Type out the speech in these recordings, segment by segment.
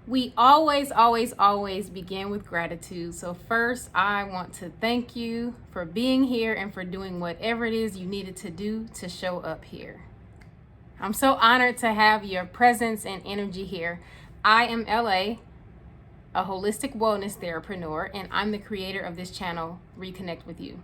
We always begin with gratitude. So first, I want to thank you for being here and for doing whatever it is you needed to do to show up here. I'm so honored to have your presence and energy here. I am LA, a holistic wellness therapreneur, and I'm the creator of this channel, Reconnect with You.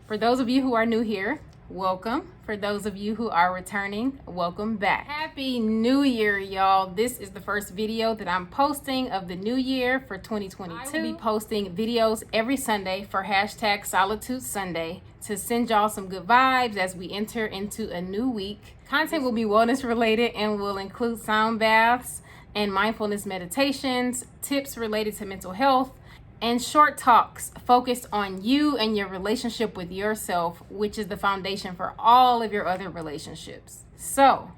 For those of you who are new here, welcome. For those of you who are returning, welcome back. Happy New Year, y'all. This is the first video that I'm posting of the new year for 2022. I will be posting videos every Sunday for hashtag Solitude Sunday to send y'all some good vibes as we enter into a new week. Content will be wellness related and will include sound baths and mindfulness meditations, tips related to mental health, and short talks focused on you and your relationship with yourself, which is the foundation for all of your other relationships. So,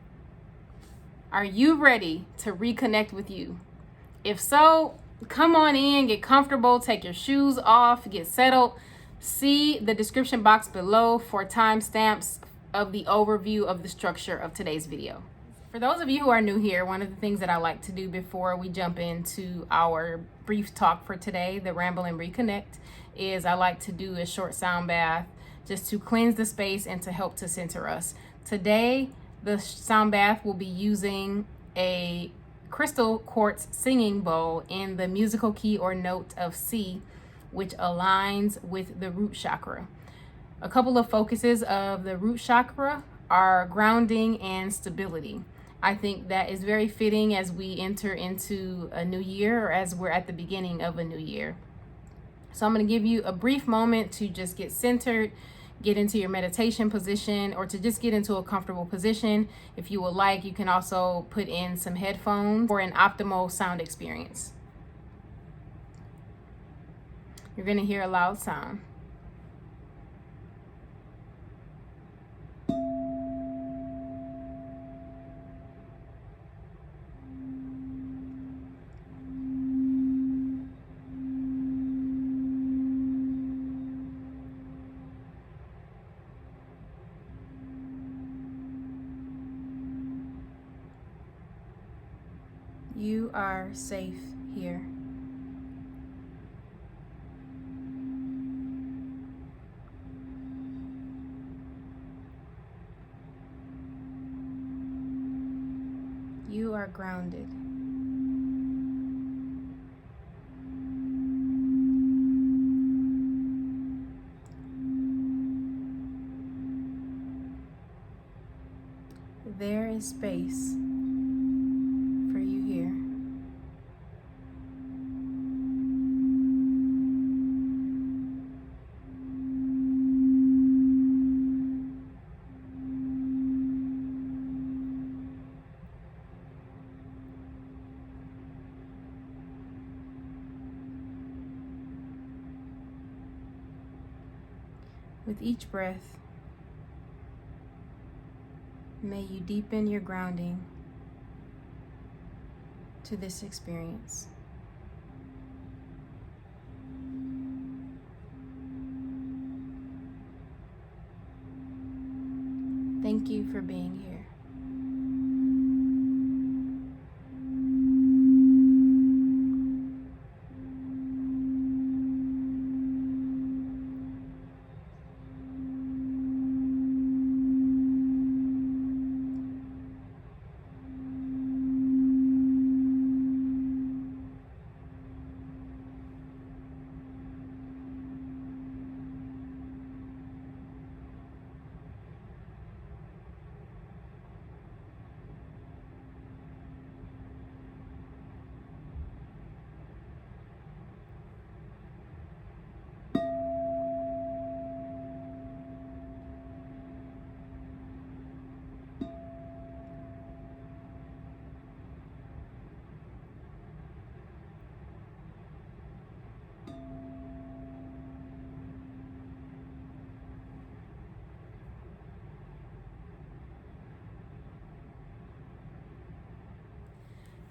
are you ready to reconnect with you? If so, come on in, get comfortable, take your shoes off, get settled. See the description box below for timestamps of the overview of the structure of today's video. For those of you who are new here, one of the things that I like to do before we jump into our brief talk for today, the Ramble and Reconnect, is I like to do a short sound bath just to cleanse the space and to help to center us. Today, the sound bath will be using a crystal quartz singing bowl in the musical key or note of C, which aligns with the root chakra. A couple of focuses of the root chakra are grounding and stability. I think that is very fitting as we enter into a new year or as we're at the beginning of a new year. So I'm going to give you a brief moment to just get centered, get into your meditation position, or to just get into a comfortable position. If you would like, you can also put in some headphones for an optimal sound experience. You're going to hear a loud sound. You are safe here. You are grounded. There is space for you here. With each breath, may you deepen your grounding to this experience. Thank you for being here.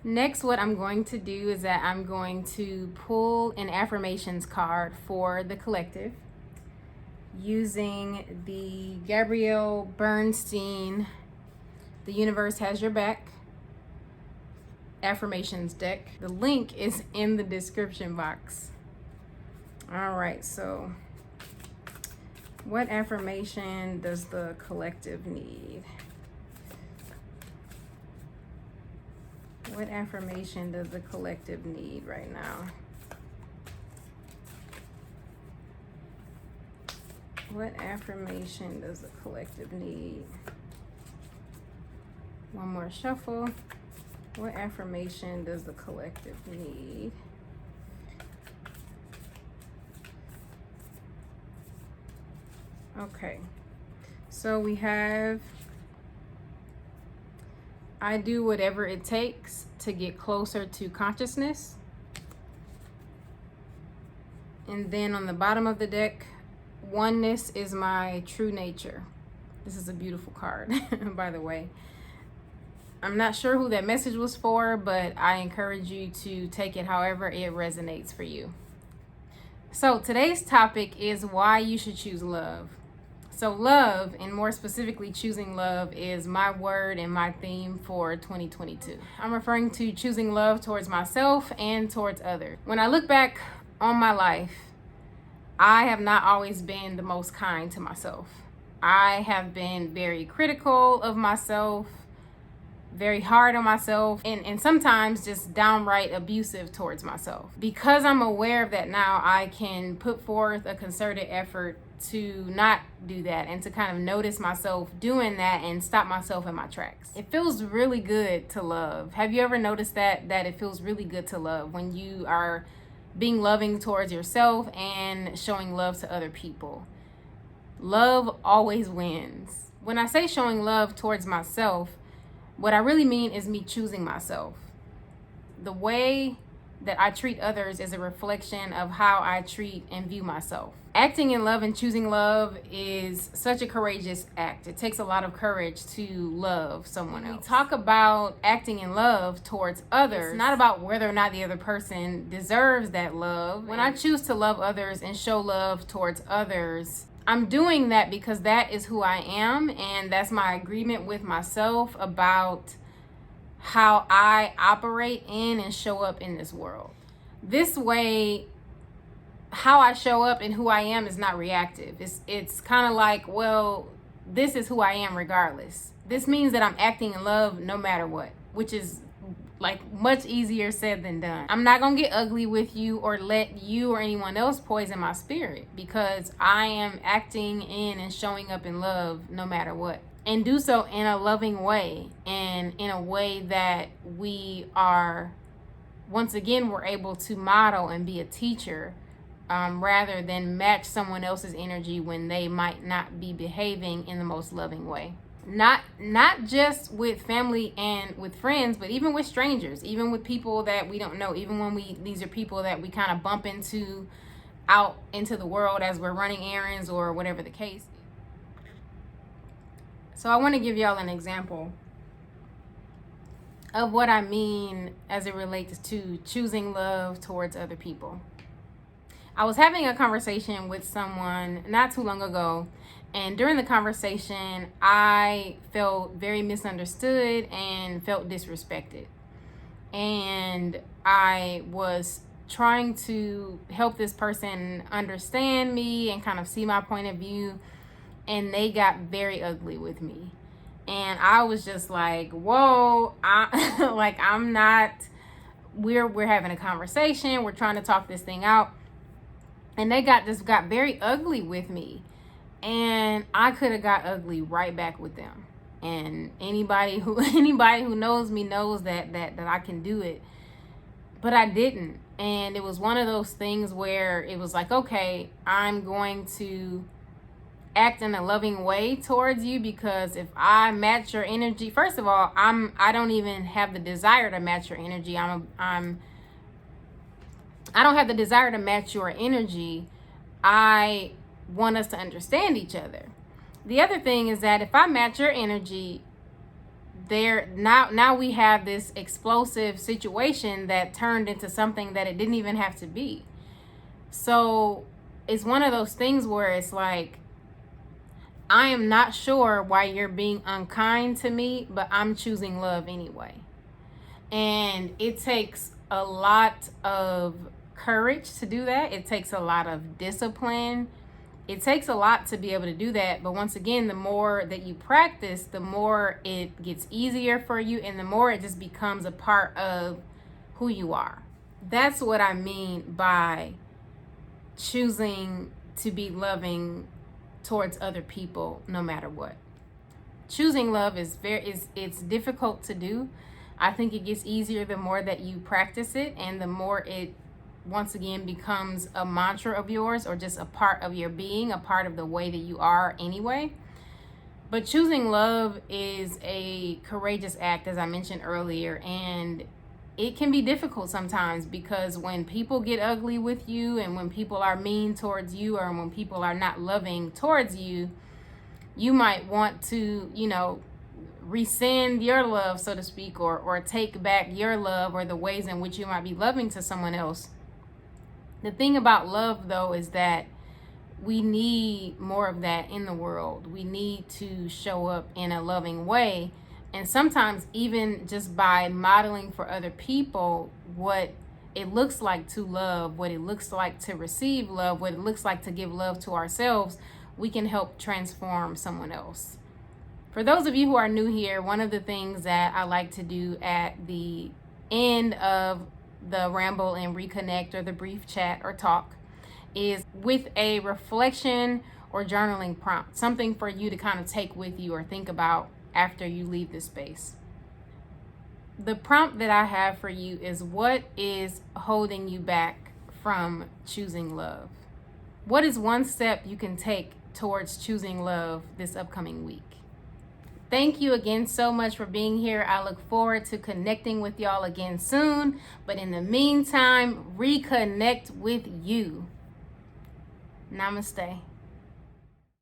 Next, what I'm going to do is that I'm going to pull an affirmations card for the collective using the Gabrielle Bernstein, The Universe Has Your Back Affirmations deck. The link is in the description box. All right, so what affirmation does the collective need? What affirmation does the collective need right now? What affirmation does the collective need? One more shuffle. What affirmation does the collective need? Okay, so we have, I do whatever it takes to get closer to consciousness. And then on the bottom of the deck, oneness is my true nature. This is a beautiful card, by the way. I'm not sure who that message was for, but I encourage you to take it however it resonates for you. So today's topic is why you should choose love. So love, and more specifically choosing love, is my word and my theme for 2022. I'm referring to choosing love towards myself and towards others. When I look back on my life, I have not always been the most kind to myself. I have been very critical of myself, very hard on myself, and sometimes just downright abusive towards myself. Because I'm aware of that now, I can put forth a concerted effort to not do that and to kind of notice myself doing that and stop myself in my tracks. It feels really good to love. Have you ever noticed that it feels really good to love when you are being loving towards yourself and showing love to other people? Love always wins. When I say showing love towards myself, what I really mean is me choosing myself. The way that I treat others is a reflection of how I treat and view myself. Acting in love and choosing love is such a courageous act. It takes a lot of courage to love someone else. We talk about acting in love towards others. It's not about whether or not the other person deserves that love. When I choose to love others and show love towards others, I'm doing that because that is who I am, and that's my agreement with myself about how I operate in and show up in this world. This way, how I show up and who I am is not reactive. It's kind of like, well, this is who I am regardless. This means that I'm acting in love no matter what, which is like much easier said than done. I'm not gonna get ugly with you or let you or anyone else poison my spirit, because I am acting in and showing up in love no matter what, and do so in a loving way, and in a way that we are, once again, we're able to model and be a teacher, rather than match someone else's energy when they might not be behaving in the most loving way. Not just with family and with friends, but even with strangers, even with people that we don't know, even when these are people that we kind of bump into out into the world as we're running errands or whatever the case. So I want to give y'all an example of what I mean as it relates to choosing love towards other people. I was having a conversation with someone not too long ago, and during the conversation, I felt very misunderstood and felt disrespected. And I was trying to help this person understand me and kind of see my point of view, and they got very ugly with me. And I was just like, whoa, I'm not, we're having a conversation, we're trying to talk this thing out. And they got very ugly with me. And I could have got ugly right back with them. And anybody who knows me knows that I can do it. But I didn't. And it was one of those things where it was like, okay, I'm going to act in a loving way towards you, because if I match your energy, first of all, I don't even have the desire to match your energy. I don't have the desire to match your energy. I want us to understand each other. The other thing is that if I match your energy, now we have this explosive situation that turned into something that it didn't even have to be. So it's one of those things where it's like, I am not sure why you're being unkind to me, but I'm choosing love anyway. And it takes a lot of courage to do that. It takes a lot of discipline. It takes a lot to be able to do that. But once again, the more that you practice, the more it gets easier for you, and the more it just becomes a part of who you are. That's what I mean by choosing to be loving towards other people no matter what. Choosing love it's difficult to do. I think it gets easier the more that you practice it, and the more it once again becomes a mantra of yours, or just a part of your being, a part of the way that you are anyway. But choosing love is a courageous act, as I mentioned earlier, and it can be difficult sometimes, because when people get ugly with you, and when people are mean towards you, or when people are not loving towards you, you might want to, rescind your love, so to speak, or take back your love, or the ways in which you might be loving to someone else. The thing about love, though, is that we need more of that in the world. We need to show up in a loving way. And sometimes even just by modeling for other people what it looks like to love, what it looks like to receive love, what it looks like to give love to ourselves, we can help transform someone else. For those of you who are new here, one of the things that I like to do at the end of the Ramble and Reconnect, or the brief chat or talk, is with a reflection or journaling prompt, something for you to kind of take with you or think about after you leave this space. The prompt that I have for you is, what is holding you back from choosing love? What is one step you can take towards choosing love this upcoming week? Thank you again so much for being here. I look forward to connecting with y'all again soon. But in the meantime, reconnect with you. Namaste.